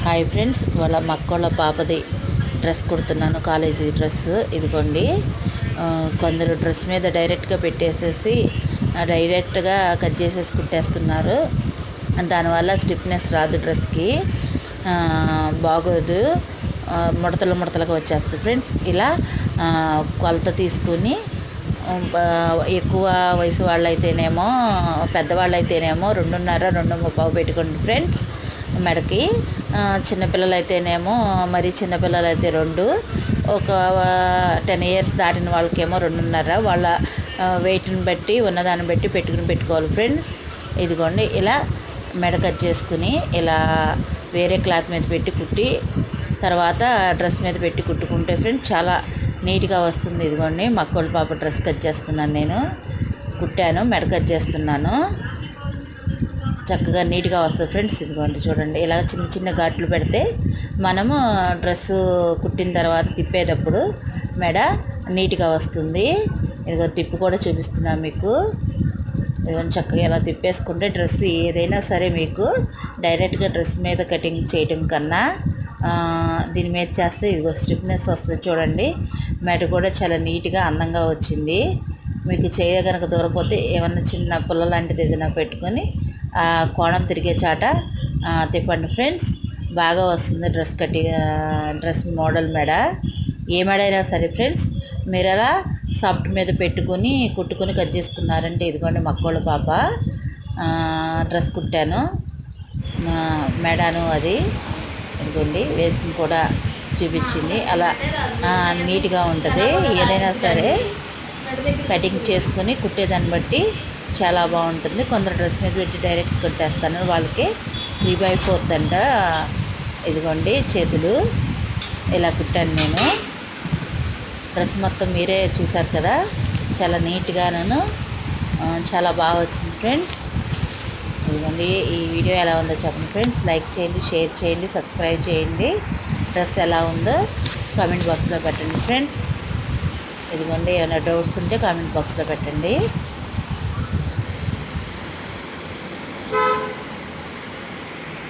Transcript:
Hi friends, మా అక్కోళ్ళ పాపది dress కుడుతున్నాను, college dress. ఇదిగోండి, కొందరు డ్రెస్ మీద డైరెక్ట్గా పెట్టేసేసి డైరెక్ట్గా కట్ చేసేసి కుట్టేస్తున్నారు. దానివల్ల స్టిఫ్నెస్ రాదు, డ్రెస్కి బాగోదు, ముడతలుగా వచ్చేస్తుంది ఫ్రెండ్స్. ఇలా కొలత తీసుకుని ఎక్కువ వయసు వాళ్ళైతేనేమో, పెద్దవాళ్ళు అయితేనేమో 2.5 2.35 పెట్టుకోండి ఫ్రెండ్స్ మెడకి. చిన్నపిల్లలు అయితేనేమో, మరి చిన్నపిల్లలు అయితే 2, ఒక 10 ఇయర్స్ దాటిన వాళ్ళకేమో 2.5. వాళ్ళ వెయిట్ని బట్టి, ఉన్నదాన్ని బట్టి పెట్టుకోవాలి ఫ్రెండ్స్. ఇదిగోండి, ఇలా మెడ కట్ చేసుకుని ఇలా వేరే క్లాత్ మీద పెట్టి కుట్టి తర్వాత డ్రెస్ మీద పెట్టి కుట్టుకుంటే ఫ్రెండ్స్ చాలా నీట్గా వస్తుంది. ఇదిగోండి, మా అక్కోళ్ళ పాప డ్రెస్ కట్ చేస్తున్నాను, నేను కుట్టాను, మెడ కట్ చేస్తున్నాను. చక్కగా నీట్గా వస్తుంది ఫ్రెండ్స్. ఇదిగోండి చూడండి, ఇలా చిన్న చిన్న ఘాట్లు పెడితే మనము డ్రెస్సు కుట్టిన తర్వాత తిప్పేటప్పుడు మెడ నీట్గా వస్తుంది. ఇదిగో తిప్పి కూడా చూపిస్తున్నాను మీకు. ఇదిగోండి, చక్కగా ఇలా తిప్పేసుకుంటే డ్రెస్ ఏదైనా సరే మీకు డైరెక్ట్గా డ్రెస్ మీద కటింగ్ చేయడం కన్నా దీని మీద చేస్తే ఇదిగో స్టిఫ్నెస్ వస్తుంది. చూడండి, మెడ కూడా చాలా నీట్గా అందంగా వచ్చింది. మీకు చేయ కనుక దూరపోతే ఏమన్నా చిన్న పుల్ల లాంటిది ఏదైనా పెట్టుకొని కోణం తిరిగే చాట తిప్పండి ఫ్రెండ్స్, బాగా వస్తుంది డ్రెస్ మోడల్ మెడ. ఏ మెడ అయినా సరే ఫ్రెండ్స్, మీరు అలా సాఫ్ట్ మీద పెట్టుకొని కుట్టుకొని కట్ చేసుకున్నారంటే, ఇదిగోండి మా అక్కోళ్ళ పాప డ్రెస్ కుట్టాను, మెడను అది ఇదిగోండి వేసుకుని కూడా చూపించింది. అలా నీట్గా ఉంటుంది. ఏదైనా సరే కటింగ్ చేసుకొని కుట్టేదాన్ని బట్టి చాలా బాగుంటుంది. కొందరు డ్రెస్ మీద పెట్టి డైరెక్ట్ కుట్టేస్తాను, వాళ్ళకి 3/4 అంట. ఇదిగోండి చేతులు ఇలా కుట్టాను నేను. డ్రెస్ మొత్తం మీరే చూసారు కదా, చాలా నీట్గాను చాలా బాగా వచ్చింది ఫ్రెండ్స్. ఇదిగోండి, ఈ వీడియో ఎలా ఉందో చెప్పండి ఫ్రెండ్స్. లైక్ చేయండి, షేర్ చేయండి, సబ్స్క్రైబ్ చేయండి. డ్రెస్ ఎలా ఉందో కామెంట్ బాక్స్లో పెట్టండి ఫ్రెండ్స్. ఇదిగోండి, ఏమైనా డౌట్స్ ఉంటే కామెంట్ బాక్స్లో పెట్టండి.